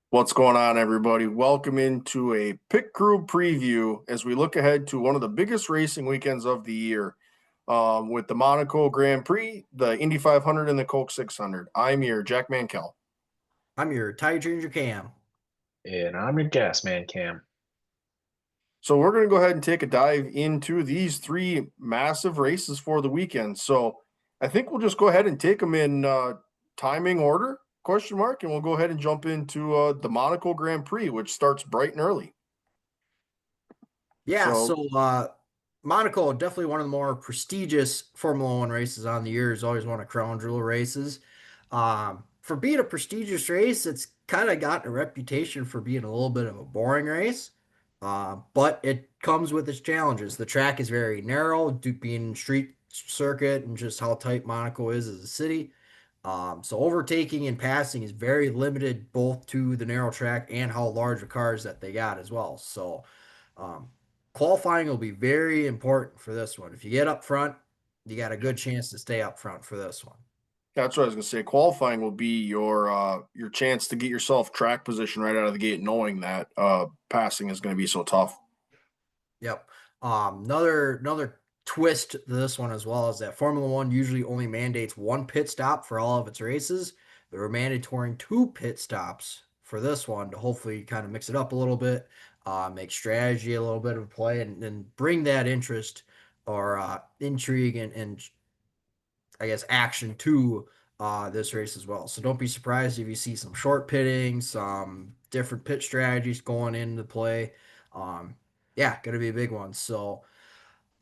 What's going on, everybody? Welcome into a pit crew preview as we look ahead to one of the biggest racing weekends of the year with the Monaco Grand Prix, the Indy 500, and the Coke 600. I'm your Jack Mankel. I'm your tire changer Cam. And I'm your gas man, Cam. So we're going to go ahead and take a dive into these three massive races for the weekend. So I think we'll just go ahead and take them in timing order, question mark, and we'll go ahead and jump into the Monaco Grand Prix, which starts bright and early. Yeah, So so Monaco, definitely one of the more prestigious Formula One races on the year. Is always one of crown jewel races. For being a prestigious race, it's kind of gotten a reputation for being a little bit of a boring race. But it comes with its challenges. The track is very narrow, being street circuit and just how tight Monaco is as a city. So overtaking and passing is very limited both to the narrow track and how large the cars that they got as well. So um, qualifying will be very important for this one. If you get up front, you got a good chance to stay up front for this one. that's what I was going to say. Qualifying will be your chance to get yourself track position right out of the gate, knowing that passing is going to be so tough. Yep. Another twist to this one as well is that Formula One usually only mandates one pit stop for all of its races. They're mandatory two pit stops for this one to hopefully kind of mix it up a little bit, make strategy a little bit of a play, and bring that interest or intrigue and I guess action to this race as well. So don't be surprised if you see some short pitting, some different pit strategies going into play. Um, yeah, gonna be a big one. So,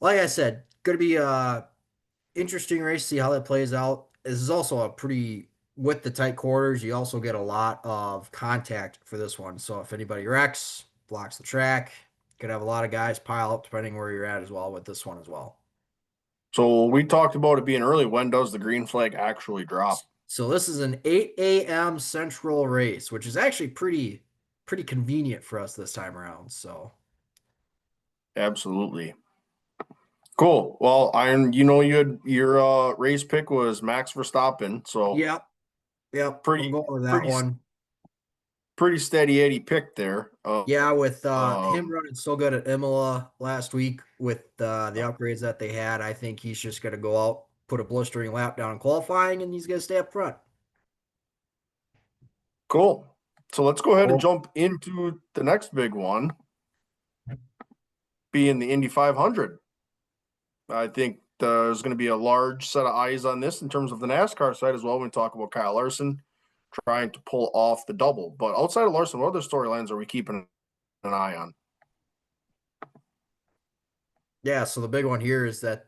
like I said, gonna be a interesting race to see how that plays out. This is also a pretty with the tight quarters. You also get a lot of contact for this one. So if anybody wrecks, blocks the track, could have a lot of guys pile up depending where you're at as well with this one as well. So we talked about it being early. When does the green flag actually drop? So this is an 8 a.m. Central race, which is actually pretty convenient for us this time around. So Absolutely. Cool. Well, Iron, your race pick was Max Verstappen, so yep, yep, I'm pretty going with that pretty one. pretty steady Eddie pick there. Yeah, with him Um, running so good at Imola last week with the upgrades that they had, I think he's just going to go out, put a blistering lap down in qualifying, and he's going to stay up front. cool. So let's go ahead and Oh, jump into the next big one, being the Indy 500. I think there's going to be a large set of eyes on this in terms of the NASCAR side as well. When we talk about Kyle Larson trying to pull off the double, but outside of Larson, what other storylines are we keeping an eye on? yeah, so the big one here is that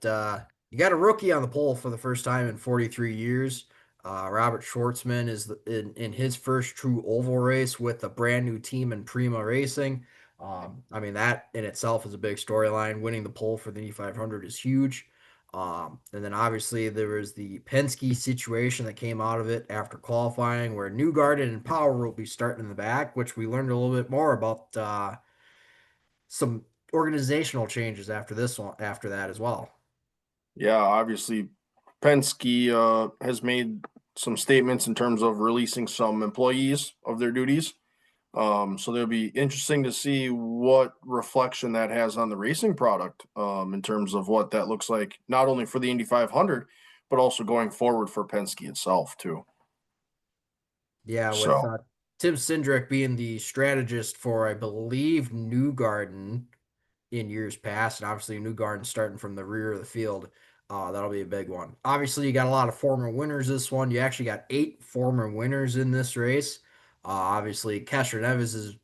you got a rookie on the pole for the first time in 43 years. Robert Schwartzman is in his first true oval race with a brand new team in Prima Racing. I mean, that in itself is a big storyline. Winning the pole for the Indy 500 is huge. And then obviously there was the Penske situation that came out of it after qualifying, where Newgarden and Power will be starting in the back, which we learned a little bit more about some organizational changes after this one, after that as well. Yeah, obviously, Penske has made some statements in terms of releasing some employees of their duties. So it'll be interesting to see what reflection that has on the racing product in terms of what that looks like, not only for the Indy 500, but also going forward for Penske itself, too. Yeah, with So, Tim Cindric being the strategist for, I believe, Newgarden in years past, and obviously Newgarden starting from the rear of the field. That'll be a big one. Obviously, you got a lot of former winners this one. You actually got 8 former winners in this race. Obviously, Kesher Neves is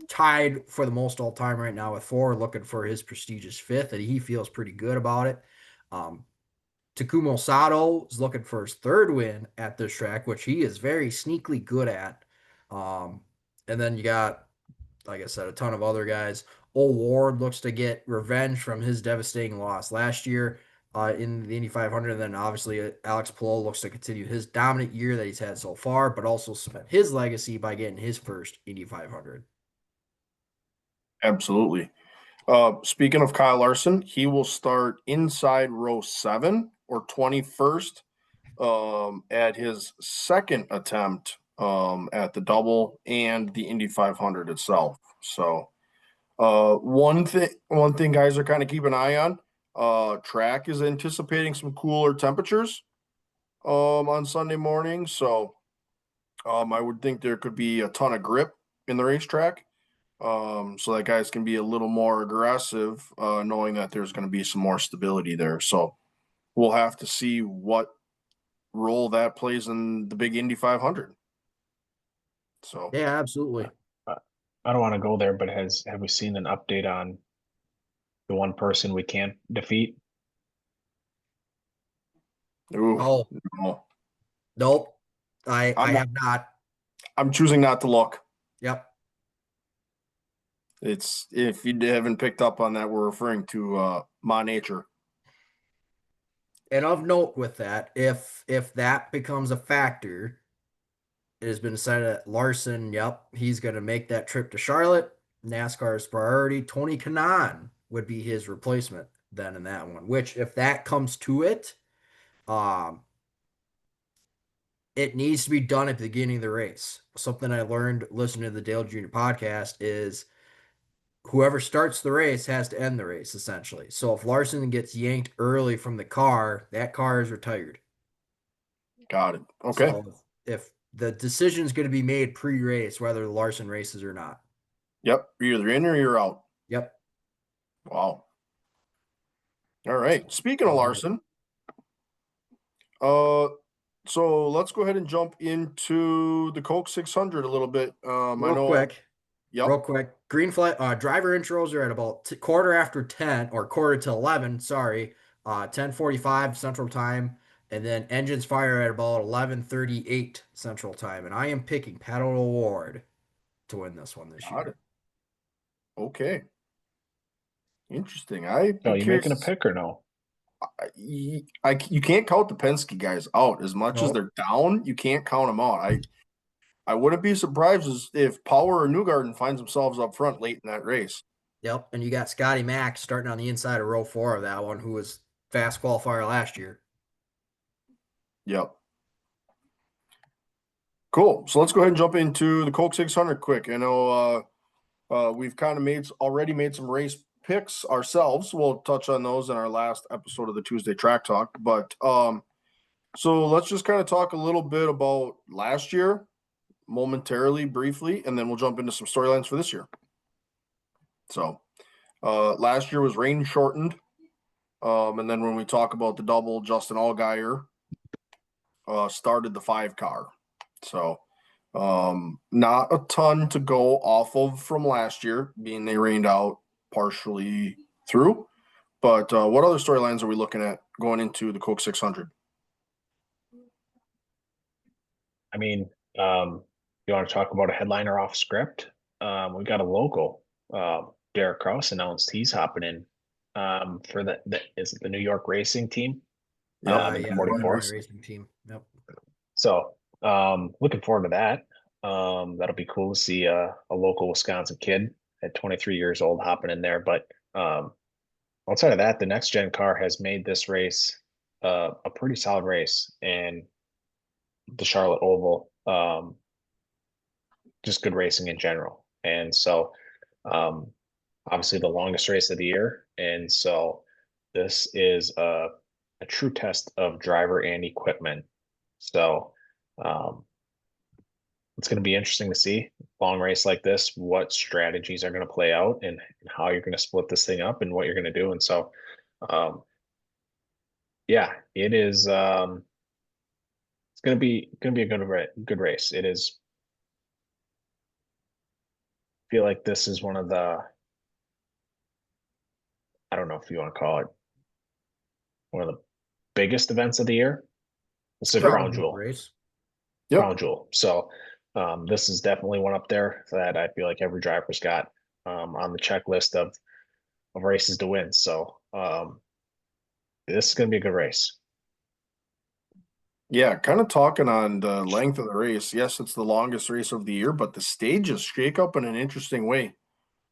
tied for the most all time right now with 4, looking for his prestigious 5th, and he feels pretty good about it. Um, Takumo Sato is looking for his 3rd win at this track, which he is very sneakily good at. Um, and then you got, like I said, a ton of other guys. Ol Ward looks to get revenge from his devastating loss last year in the Indy 500. And then obviously Alex Palou looks to continue his dominant year that he's had so far, but also cement his legacy by getting his first Indy 500. absolutely. Speaking of Kyle Larson, he will start inside row 7 or 21st at his second attempt at the double and the Indy 500 itself. So one thing guys are kind of keep an eye on. Track is anticipating some cooler temperatures on Sunday morning. So I would think there could be a ton of grip in the racetrack. So that guys can be a little more aggressive, knowing that there's going to be some more stability there. So we'll have to see what role that plays in the big Indy 500. So Yeah, absolutely. I don't want to go there, but have we seen an update on the one person we can't defeat? ooh, Oh, no. nope. I I'm I not, have not. I'm choosing not to look. Yep. It's if you haven't picked up on that, we're referring to Ma Nature. And of note with that, if that becomes a factor, it has been decided that Larson, yep, he's going to make that trip to Charlotte. NASCAR's priority. Tony Kanaan would be his replacement then in that one. Which, if that comes to it, um, it needs to be done at the beginning of the race. Something I learned listening to the Dale Jr. podcast is whoever starts the race has to end the race essentially. So if Larson gets yanked early from the car, that car is retired. Got it. Okay. So if the decision is going to be made pre-race, whether Larson races or not. Yep. You're either in or you're out. Yep. Wow. All right. Speaking of All right. Larson, so let's go ahead and jump into the Coke 600 a little bit. I Real know. quick, Yep. real quick. Green flag driver intros are at about quarter after 10 or quarter to 11, sorry. 10:45 Central Time, and then engines fire at about 11:38 Central Time. And I am picking Paddle Award to win this one this Got year. it. Okay. Interesting. I'd So be are you making a curious. pick or no? You can't count the Penske guys out as much as Nope. they're down. You can't count them out. I wouldn't be surprised if Power or Newgarden finds themselves up front late in that race. Yep. And you got Scotty Mack starting on the inside of row 4 of that one, who was fast qualifier last year. Yep. Cool. So let's go ahead and jump into the Coke 600 quick. I know we've kind of already made some race picks ourselves. We'll touch on those in our last episode of the Tuesday Track Talk. But so let's just kind of talk a little bit about last year, momentarily, briefly, and then we'll jump into some storylines for this year. So last year was rain shortened. And then when we talk about the double, Justin Allgaier started the 5 car. So not a ton to go off of from last year, being they rained out partially through. But what other storylines are we looking at going into the Coke 600? I mean, you want to talk about a headliner off script? We got a local. Derek Kraus announced he's hopping in for is it the New York racing team? Yep. In Yeah, Illinois 44s. racing team. Yep. So looking forward to that. That'll be cool to see a local Wisconsin kid at 23 years old hopping in there. But outside of that, the next gen car has made this race a pretty solid race, and the Charlotte Oval, just good racing in general. And so, obviously, the longest race of the year, and so this is a true test of driver and equipment. So, um, it's going to be interesting to see long race like this, what strategies are going to play out and how you're going to split this thing up and what you're going to do. And so, um, yeah, it is. It's going to be a good race. It is. I feel like this is one of the. I don't know if you want to call it one of the biggest events of the year. It's a Crown crown Jewel jewel. race. Yep. Crown jewel. So this is definitely one up there that I feel like every driver's got on the checklist of races to win. So this is going to be a good race. Yeah, kind of talking on the length of the race. Yes, it's the longest race of the year, but the stages shake up in an interesting way.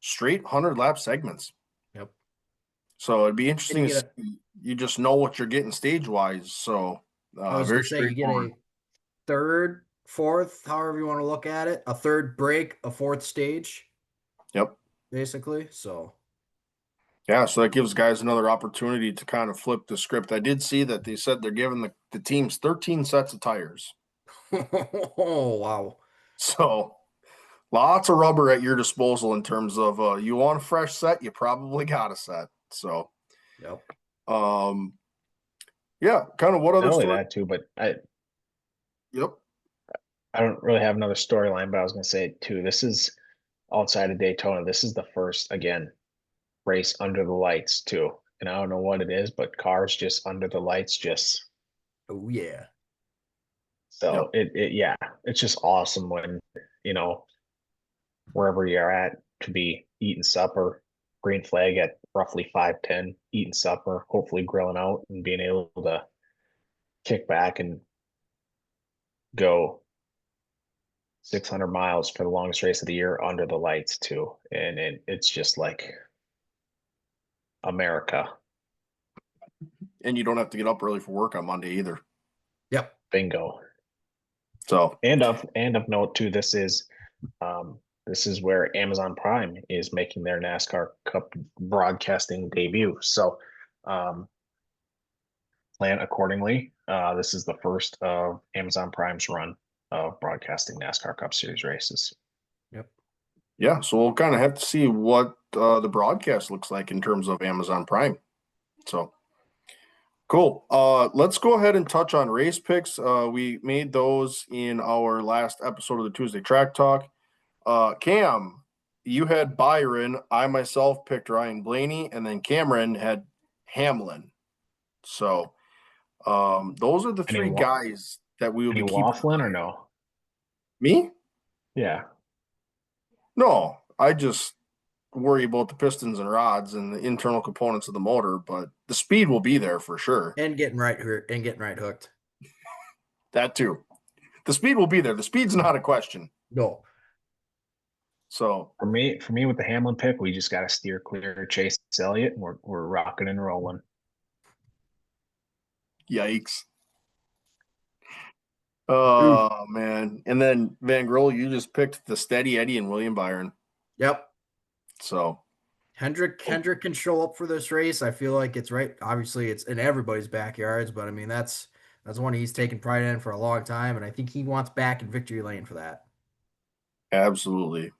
Straight 100-lap segments. Yep. So it'd be And you interesting to get a see. You just know what you're getting stage wise. So I was very gonna say you get straightforward. a third fourth, however you want to look at it, a third break, a fourth stage, Yep. basically. So, Yeah, so that gives guys another opportunity to kind of flip the script. I did see that they said they're giving the teams 13 sets of tires. oh, wow. So lots of rubber at your disposal in terms of you want a fresh set, you probably got a set. So Yep. um yeah, kind of what Not other only story? that too, but Yep. I don't really have another storyline, but I was gonna say too, this is outside of Daytona. This is the first again race under the lights too. And I don't know what it is, but cars just under the lights just Oh, yeah. so Yep. it yeah, it's just awesome when you know wherever you're at to be eating supper, green flag at roughly 5:10, eating supper, hopefully grilling out and being able to kick back and go 600 miles for the longest race of the year under the lights too. And it's just like America. And you don't have to get up early for work on Monday either. Yep. Bingo. So And of note too, this is where Amazon Prime is making their NASCAR Cup broadcasting debut. So plan accordingly. This is the first of Amazon Prime's run of broadcasting NASCAR Cup Series races. Yep. yeah, so we'll kind of have to see what the broadcast looks like in terms of Amazon Prime. So cool. Let's go ahead and touch on race picks. We made those in our last episode of the Tuesday Track Talk. Cam, you had Byron. I myself picked Ryan Blaney, and then Cameron had Hamlin. So those are the Any three guys that we will any be keeping. waffling or no? Me? Yeah. No, I just worry about the pistons and rods and the internal components of the motor, but the speed will be there for sure. And getting right hurt and getting right hooked. That too. The speed will be there. The speed's not a question. No. So For me with the Hamlin pick, we just got to steer clear of Chase Elliott, and we're rocking and rolling. yikes. Oh man. And then Van Grohl, you just picked the steady Eddie and William Byron. Yep. So Hendrick can show up for this race. I feel like it's right. Obviously, it's in everybody's backyards, but I mean that's one he's taken pride in for a long time, and I think he wants back in victory lane for that. absolutely.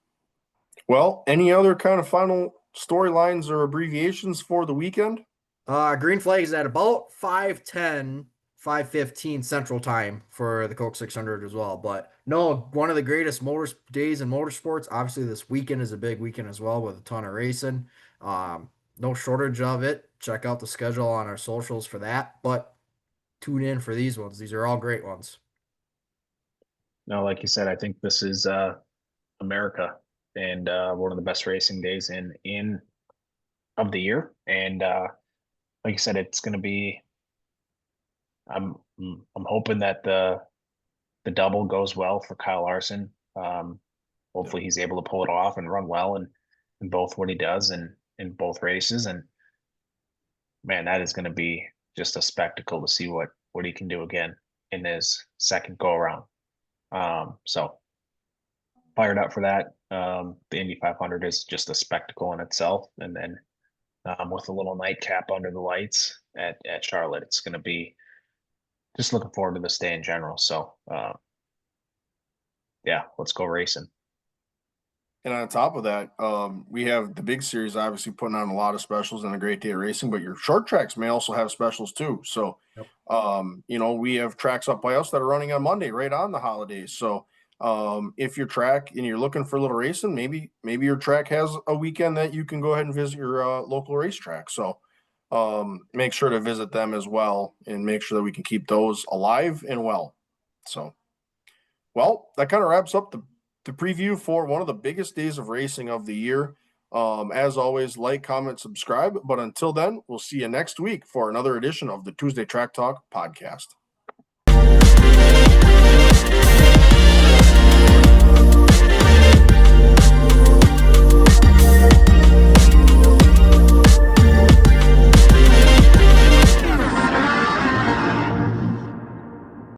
Well, any other kind of final storylines or abbreviations for the weekend? Green flag is at about 5:10, 5:15 Central Time for the Coke 600 as well. But no, one of the greatest days in motorsports. Obviously, this weekend is a big weekend as well with a ton of racing. No shortage of it. Check out the schedule on our socials for that. But tune in for these ones. These are all great ones. No, like you said, I think this is America and one of the best racing days in of the year. And like you said, it's going to be. I'm hoping that the double goes well for Kyle Larson. Hopefully, he's able to pull it off and run well in both what he does and in both races. And man, that is going to be just a spectacle to see what he can do again in his second go around. So fired up for that. The Indy 500 is just a spectacle in itself, and then with a little nightcap under the lights at Charlotte, it's going to be just looking forward to this day in general. So yeah, let's go racing. And on top of that, we have the big series obviously putting on a lot of specials and a great day of racing, but your short tracks may also have specials too. So, Yep. We have tracks up by us that are running on Monday, right on the holidays. So, if your track and you're looking for a little racing, maybe your track has a weekend that you can go ahead and visit your local racetrack. So, make sure to visit them as well and make sure that we can keep those alive and well. So, well, that kind of wraps up the preview for one of the biggest days of racing of the year. As always, like, comment, subscribe. But until then, we'll see you next week for another edition of the Tuesday Track Talk podcast.